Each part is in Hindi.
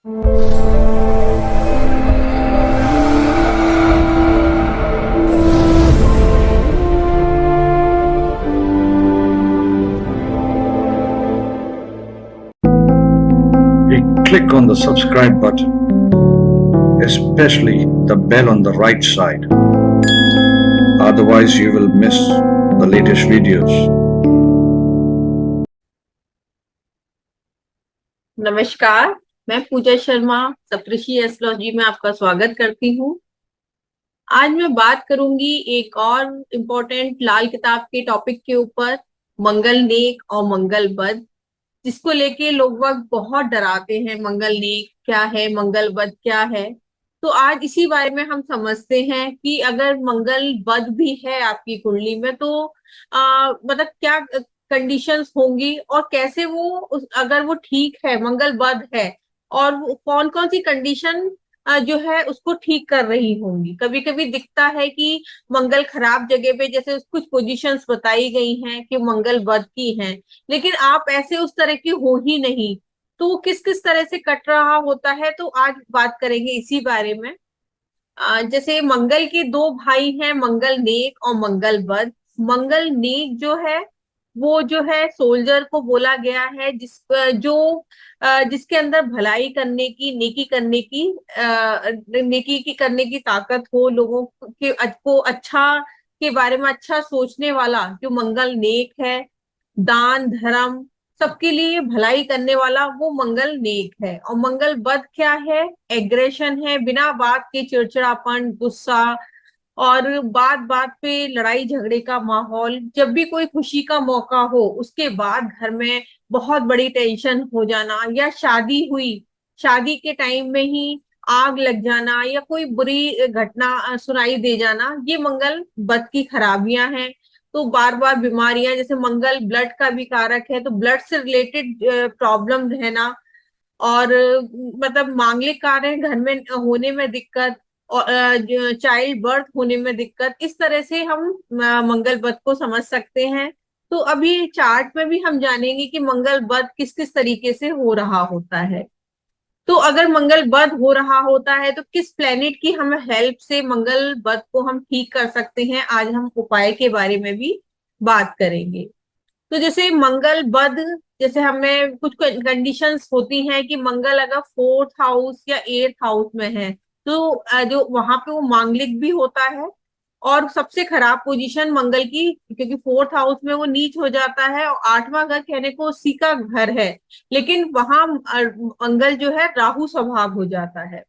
Click on the subscribe button, especially the bell on the right side. Otherwise, you will miss the latest videos. नमस्कार, मैं पूजा शर्मा सप्तऋषि एस्ट्रोलॉजी में आपका स्वागत करती हूँ। आज मैं बात करूंगी एक और इम्पोर्टेंट लाल किताब के टॉपिक के ऊपर, मंगल नेक और मंगल बद, जिसको लेके लोग वक्त बहुत डराते हैं। मंगल नेक क्या है, मंगल बद क्या है? तो आज इसी बारे में हम समझते हैं कि अगर मंगल बद भी है आपकी कुंडली में तो मतलब क्या कंडीशंस होंगी और कैसे वो अगर वो ठीक है, मंगल बद है, और कौन कौन सी कंडीशन जो है उसको ठीक कर रही होंगी। कभी कभी दिखता है कि मंगल खराब जगह पे, जैसे कुछ पोजीशंस बताई गई हैं कि मंगल बद की हैं, लेकिन आप ऐसे उस तरह की हो ही नहीं। तो वो किस किस तरह से कट रहा होता है, तो आज बात करेंगे इसी बारे में। जैसे मंगल के दो भाई हैं, मंगल नेक और मंगल बद। मंगल नेक जो है वो जो है सोल्जर को बोला गया है, जिसके अंदर भलाई करने की, नेकी करने की, नेकी की करने की ताकत हो, लोगों के को अच्छा के बारे में अच्छा सोचने वाला जो मंगल नेक है, दान धर्म सबके लिए भलाई करने वाला, वो मंगल नेक है। और मंगल बद क्या है? एग्रेशन है, बिना बात के चिड़चिड़ापन, गुस्सा, और बात बात पे लड़ाई झगड़े का माहौल। जब भी कोई खुशी का मौका हो उसके बाद घर में बहुत बड़ी टेंशन हो जाना, या शादी हुई, शादी के टाइम में ही आग लग जाना, या कोई बुरी घटना सुनाई दे जाना, ये मंगल बद की खराबियां हैं। तो बार बार बीमारियां, जैसे मंगल ब्लड का भी कारक है, तो ब्लड से रिलेटेड प्रॉब्लम रहना, और मतलब मांगलिक कार्य घर में होने में दिक्कत, और चाइल्ड बर्थ होने में दिक्कत, इस तरह से हम मंगल बद को समझ सकते हैं। तो अभी चार्ट में भी हम जानेंगे कि मंगल बद किस किस तरीके से हो रहा होता है। तो अगर मंगल बद हो रहा होता है तो किस प्लेनेट की हमें हेल्प से मंगल बद को हम ठीक कर सकते हैं, आज हम उपाय के बारे में भी बात करेंगे। तो जैसे मंगल बद, जैसे हमें कुछ कंडीशंस होती हैं कि मंगल अगर फोर्थ हाउस या एट्थ हाउस में है तो जो वहां पे वो मांगलिक भी होता है। और सबसे खराब पोजीशन मंगल की, क्योंकि फोर्थ हाउस में वो नीच हो जाता है, और आठवां घर कहने को उसी का घर है, लेकिन वहां मंगल जो है राहु स्वभाव हो जाता है।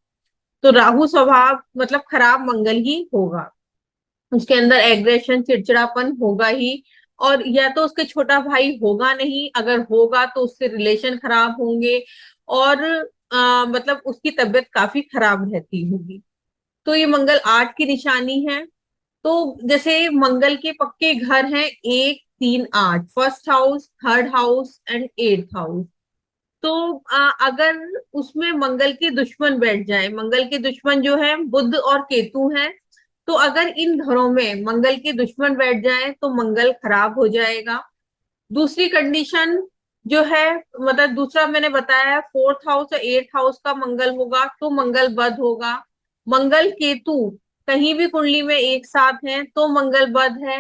तो राहु स्वभाव मतलब खराब मंगल ही होगा, उसके अंदर एग्रेशन, चिड़चिड़ापन होगा ही। और या तो उसके छोटा भाई होगा नहीं, अगर होगा तो उससे रिलेशन खराब होंगे, और मतलब उसकी तबीयत काफी खराब रहती होगी। तो ये मंगल 8 की निशानी है। तो जैसे मंगल के पक्के घर हैं 1, 3, 8, first house, third house and eighth house. तो अगर उसमें मंगल के दुश्मन बैठ जाए, मंगल के दुश्मन जो है बुध और केतु हैं, तो अगर इन घरों में मंगल के दुश्मन बैठ जाए तो मंगल खराब हो जाएगा। दूसरी कंडीशन जो है, मतलब दूसरा मैंने बताया, फोर्थ हाउस और एट्थ हाउस का मंगल होगा तो मंगल बद होगा। मंगल केतु कहीं भी कुंडली में एक साथ हैं तो मंगल बद है।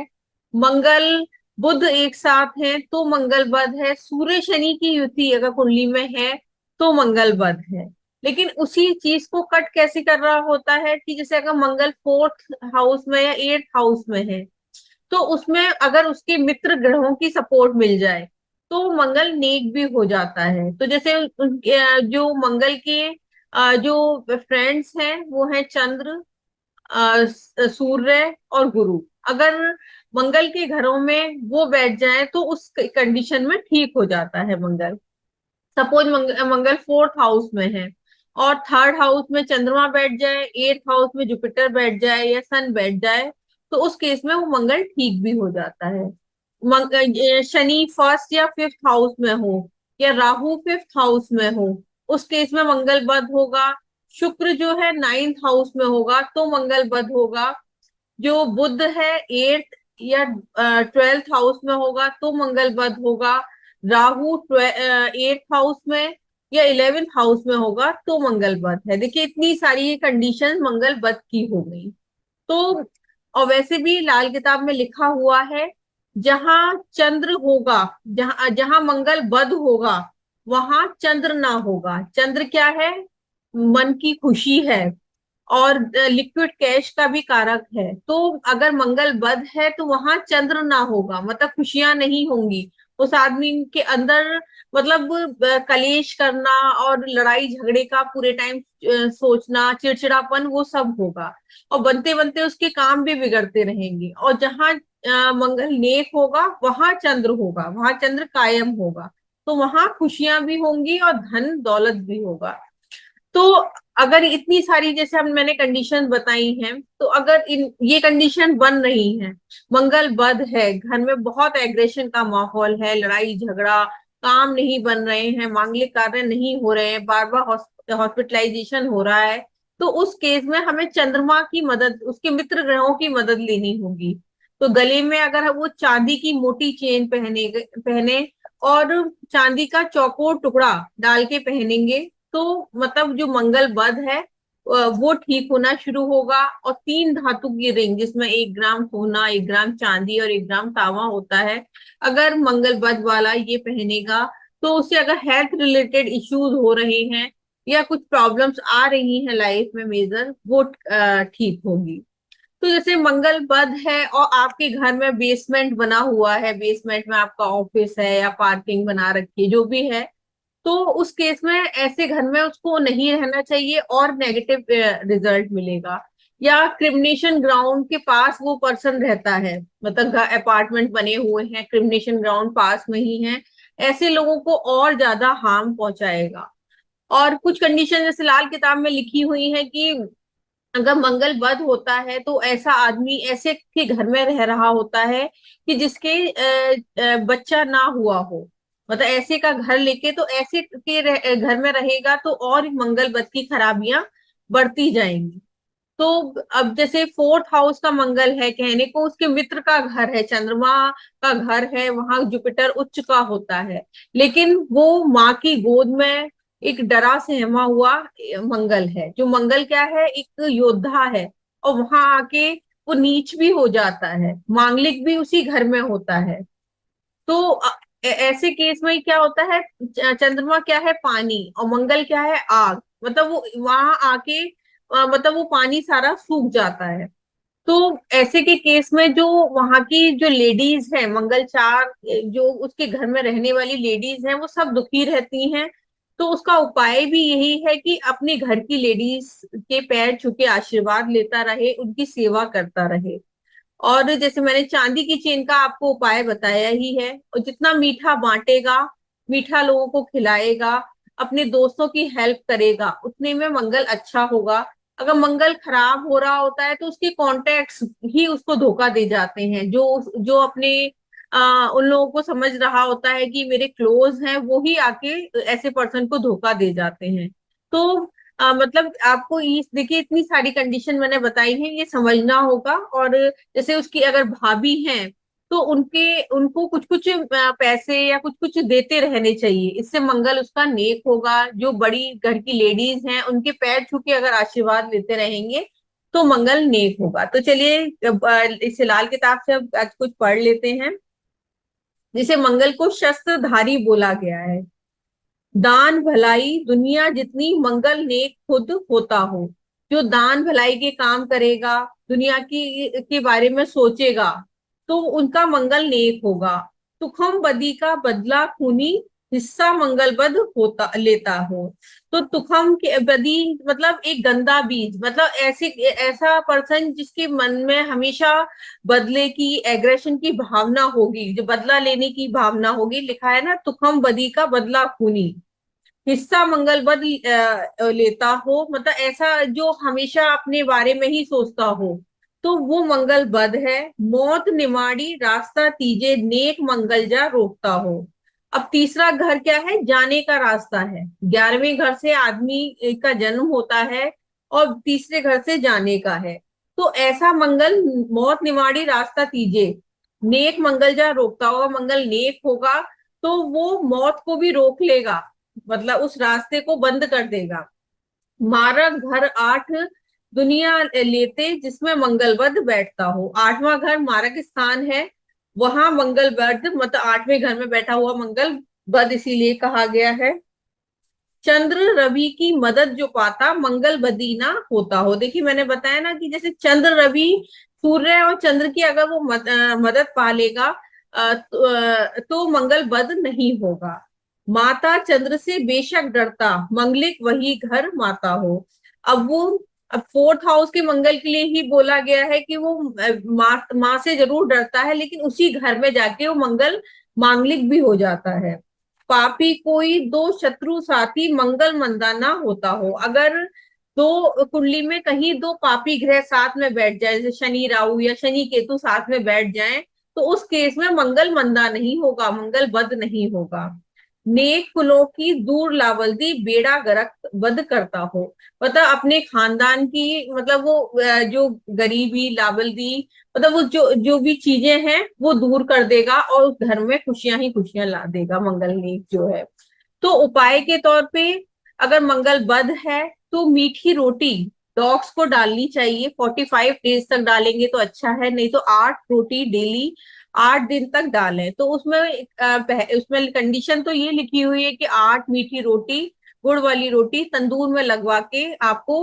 मंगल बुध एक साथ हैं तो मंगल बद है। सूर्य शनि की युति अगर कुंडली में है तो मंगल बद है। लेकिन उसी चीज को कट कैसे कर रहा होता है कि जैसे अगर मंगल फोर्थ हाउस में या एट्थ हाउस में है तो उसमें अगर उसके मित्र ग्रहों की सपोर्ट मिल जाए तो मंगल नेक भी हो जाता है। तो जैसे जो मंगल के जो फ्रेंड्स हैं वो है चंद्र, सूर्य और गुरु। अगर मंगल के घरों में वो बैठ जाए तो उस कंडीशन में ठीक हो जाता है मंगल। सपोज मंगल फोर्थ हाउस में है और थर्ड हाउस में चंद्रमा बैठ जाए, एट्थ हाउस में जुपिटर बैठ जाए या सन बैठ जाए, तो उस केस में वो मंगल ठीक भी हो जाता है। शनि फर्स्ट या फिफ्थ हाउस में हो, या राहु फिफ्थ हाउस में हो, उस केस में मंगल बद होगा। शुक्र जो है नाइन्थ हाउस में होगा तो मंगल बद होगा। जो बुध है एट्थ या ट्वेल्थ हाउस में होगा तो मंगल बद होगा। राहु एट्थ हाउस में या 11th हाउस में होगा तो मंगल बद है। देखिए इतनी सारी ये कंडीशन मंगल बद की हो गई। तो और वैसे भी लाल किताब में लिखा हुआ है, जहां चंद्र होगा, जहां जहां मंगल बद होगा वहां चंद्र ना होगा। चंद्र क्या है? मन की खुशी है और लिक्विड कैश का भी कारक है। तो अगर मंगल बद है तो वहां चंद्र ना होगा, मतलब खुशियां नहीं होंगी उस आदमी के अंदर। मतलब कलेश करना और लड़ाई झगड़े का पूरे टाइम सोचना, चिड़चिड़ापन, वो सब होगा। और बनते बनते उसके काम भी बिगड़ते रहेंगे। और जहां मंगल नेक होगा वहां चंद्र होगा, वहां चंद्र कायम होगा, तो वहां खुशियां भी होंगी और धन दौलत भी होगा। तो अगर इतनी सारी जैसे हम मैंने कंडीशन बताई हैं, तो अगर ये कंडीशन बन रही है, मंगल बद है, घर में बहुत एग्रेशन का माहौल है, लड़ाई झगड़ा, काम नहीं बन रहे हैं, मांगलिक कार्य नहीं हो रहे हैं, बार बार हॉस्पिटलाइजेशन हो रहा है, तो उस केस में हमें चंद्रमा की मदद, उसके मित्र ग्रहों की मदद लेनी होगी। तो गले में अगर वो चांदी की मोटी चेन पहने और चांदी का चौकोर टुकड़ा डाल के पहनेंगे, तो मतलब जो मंगल बद है वो ठीक होना शुरू होगा। और 3 धातु की रिंग, जिसमें 1 ग्राम सोना, 1 ग्राम चांदी और 1 ग्राम तांबा होता है, अगर मंगल बद वाला ये पहनेगा, तो उससे अगर हेल्थ रिलेटेड इश्यूज हो रहे हैं या कुछ प्रॉब्लम्स आ रही हैं लाइफ में मेजर, वो ठीक होगी। तो जैसे मंगल बद है और आपके घर में बेसमेंट बना हुआ है, बेसमेंट में आपका ऑफिस है या पार्किंग बना रखी है, जो भी है, तो उस केस में ऐसे घर में उसको नहीं रहना चाहिए और नेगेटिव रिजल्ट मिलेगा। या क्रिमिनेशन ग्राउंड के पास वो पर्सन रहता है, मतलब अपार्टमेंट बने हुए हैं, क्रिमिनेशन ग्राउंड पास में ही है, ऐसे लोगों को और ज्यादा हार्म पहुंचाएगा। और कुछ कंडीशन जैसे लाल किताब में लिखी हुई है कि अगर मंगल बद होता है तो ऐसा आदमी ऐसे के घर में रह रहा होता है कि जिसके बच्चा ना हुआ हो, मतलब ऐसे का घर लेके, तो ऐसे के घर में रहेगा तो और मंगल बद की खराबियां बढ़ती जाएंगी। तो अब जैसे 4th हाउस का मंगल है, कहने को उसके मित्र का घर है, चंद्रमा का घर है, वहां जुपिटर उच्च का होता है, लेकिन वो माँ की गोद में एक डरा सहमा हुआ मंगल है। जो मंगल क्या है, एक योद्धा है, और वहां आके वो नीच भी हो जाता है, मांगलिक भी उसी घर में होता है। तो ऐसे केस में क्या होता है, चंद्रमा क्या है, पानी, और मंगल क्या है, आग, मतलब वो वहां आके मतलब वो पानी सारा सूख जाता है। तो ऐसे के केस में जो वहां की जो लेडीज है, मंगल चार जो उसके घर में रहने वाली लेडीज हैं, वो सब दुखी रहती हैं। तो उसका उपाय भी यही है कि अपने घर की लेडीज के पैर छू के आशीर्वाद लेता रहे, उनकी सेवा करता रहे। और जैसे मैंने चांदी की चेन का आपको उपाय बताया ही है, और जितना मीठा बांटेगा, मीठा लोगों को खिलाएगा, अपने दोस्तों की हेल्प करेगा, उतने में मंगल अच्छा होगा। अगर मंगल खराब हो रहा होता है तो उसके कॉन्टेक्ट्स ही उसको धोखा दे जाते हैं, जो जो अपने उन लोगों को समझ रहा होता है कि मेरे क्लोज हैं, वो ही आके ऐसे पर्सन को धोखा दे जाते हैं। तो मतलब आपको इस देखिए इतनी सारी कंडीशन मैंने बताई है, ये समझना होगा। और जैसे उसकी अगर भाभी हैं, तो उनके उनको कुछ कुछ पैसे या कुछ कुछ देते रहने चाहिए, इससे मंगल उसका नेक होगा। जो बड़ी घर की लेडीज हैं, उनके पैर छू के अगर आशीर्वाद लेते रहेंगे तो मंगल नेक होगा। तो चलिए इस लाल किताब से अब आज कुछ पढ़ लेते हैं। जिसे मंगल को शस्त्रधारी बोला गया है। दान भलाई दुनिया जितनी, मंगल नेक खुद होता हो। जो दान भलाई के काम करेगा, दुनिया की के बारे में सोचेगा, तो उनका मंगल नेक होगा। तुखम बदी का बदला खूनी, हिस्सा मंगल बद होता लेता हो। तो तुखम के बदी मतलब एक गंदा बीज, मतलब ऐसे ऐसा पर्सन जिसके मन में हमेशा बदले की, एग्रेशन की भावना होगी, जो बदला लेने की भावना होगी। लिखा है ना, तुखम बदी का बदला खूनी, हिस्सा मंगल बद लेता हो, मतलब ऐसा जो हमेशा अपने बारे में ही सोचता हो, तो वो मंगल बद है। मौत निमाड़ी रास्ता तीजे, नेक मंगल जा रोकता हो। अब तीसरा घर क्या है, जाने का रास्ता है। 11वें घर से आदमी का जन्म होता है और तीसरे घर से जाने का है। तो ऐसा मंगल, मौत निमाड़ी रास्ता तीजे, नेक मंगल जा रोकता होगा, मंगल नेक होगा तो वो मौत को भी रोक लेगा। मतलब उस रास्ते को बंद कर देगा। मारक घर 8 दुनिया लेते जिसमें मंगल बुध बैठता हो। 8वां घर मारक स्थान है, वहां मंगल बुध मतलब 8वें घर में बैठा हुआ मंगल बुध इसीलिए कहा गया है। चंद्र रवि की मदद जो पाता मंगल बदीना होता हो। देखिए मैंने बताया ना कि जैसे चंद्र रवि सूर्य और चंद्र की अगर वो मदद पा लेगा तो मंगल बद नहीं होगा। माता चंद्र से बेशक डरता मंगलिक वही घर माता हो। अब वो अब 4th हाउस के मंगल के लिए ही बोला गया है कि वो माँ से जरूर डरता है, लेकिन उसी घर में जाके वो मंगल मांगलिक भी हो जाता है। पापी कोई दो शत्रु साथी मंगल मंदा ना होता हो। अगर दो कुंडली में कहीं दो पापी ग्रह साथ में बैठ जाए, जैसे शनि राहु या शनि केतु साथ में बैठ जाएं, तो उस केस में मंगल मंदा नहीं होगा, मंगल बद नहीं होगा। नेक कुलों की दूर लावल्दी बेड़ा गर्क बद करता हो। मतलब अपने खानदान की मतलब वो जो गरीबी लावल्दी मतलब वो जो भी चीजें हैं वो दूर कर देगा और उस घर में खुशियां ही खुशियां ला देगा मंगल नीक जो है। तो उपाय के तौर पे अगर मंगल बद है तो मीठी रोटी डॉग्स को डालनी चाहिए। 45 डेज तक डालेंगे तो अच्छा है, नहीं तो 8 रोटी डेली 8 दिन तक डालें। तो उसमें कंडीशन तो ये लिखी हुई है कि 8 मीठी रोटी गुड़ वाली रोटी तंदूर में लगवा के आपको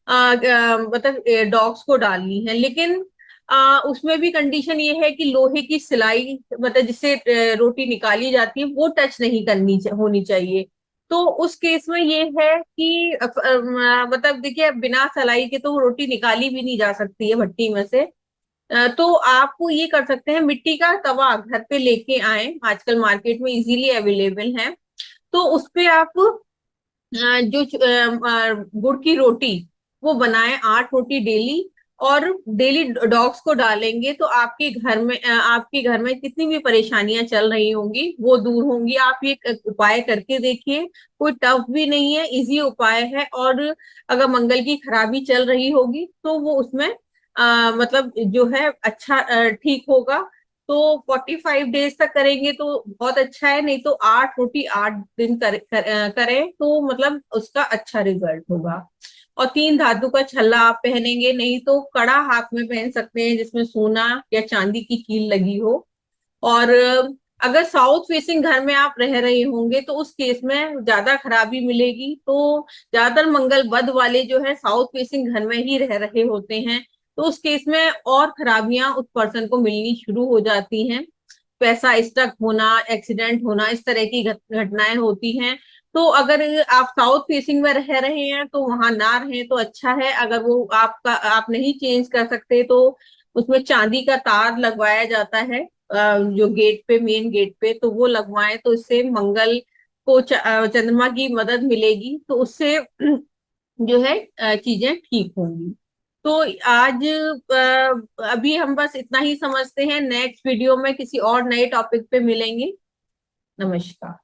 मतलब डॉग्स को डालनी है। लेकिन उसमें भी कंडीशन ये है कि लोहे की सिलाई मतलब जिससे रोटी निकाली जाती है वो टच नहीं होनी चाहिए। तो उस केस में ये है कि मतलब देखिए बिना सिलाई के तो वो रोटी निकाली भी नहीं जा सकती है भट्टी में से। तो आपको ये कर सकते हैं, मिट्टी का तवा घर पे लेके आए, आजकल मार्केट में इजीली अवेलेबल है। तो उस पे आप गुड़ की रोटी वो बनाएं, 8 रोटी डेली, और डेली डॉग्स को डालेंगे तो आपके घर में कितनी भी परेशानियां चल रही होंगी वो दूर होंगी। आप ये उपाय करके देखिए, कोई टफ भी नहीं है, इजी उपाय है। और अगर मंगल की खराबी चल रही होगी तो वो उसमें मतलब जो है अच्छा ठीक होगा। तो 45 डेज तक करेंगे तो बहुत अच्छा है, नहीं तो 8 रोटी 8 दिन करें तो मतलब उसका अच्छा रिजल्ट होगा। और 3 धातु का छल्ला आप पहनेंगे, नहीं तो कड़ा हाथ में पहन सकते हैं जिसमें सोना या चांदी की कील लगी हो। और अगर साउथ फेसिंग घर में आप रह रहे होंगे तो उस केस में ज्यादा खराबी मिलेगी। तो ज्यादातर मंगल बद वाले जो है साउथ फेसिंग घर में ही रह रहे होते हैं, तो उस केस में और खराबियां उस पर्सन को मिलनी शुरू हो जाती हैं। पैसा स्टक होना, एक्सीडेंट होना, इस तरह की घटनाएं होती हैं। तो अगर आप साउथ फेसिंग में रह रहे हैं तो वहां ना रहें तो अच्छा है। अगर वो आप नहीं चेंज कर सकते तो उसमें चांदी का तार लगवाया जाता है जो गेट पे, मेन गेट पे, तो वो लगवाएं तो इससे मंगल को चंद्रमा की मदद मिलेगी, तो उससे जो है चीजें ठीक होंगी। तो आज अभी हम बस इतना ही समझते हैं, नेक्स्ट वीडियो में किसी और नए टॉपिक पे मिलेंगे। नमस्कार।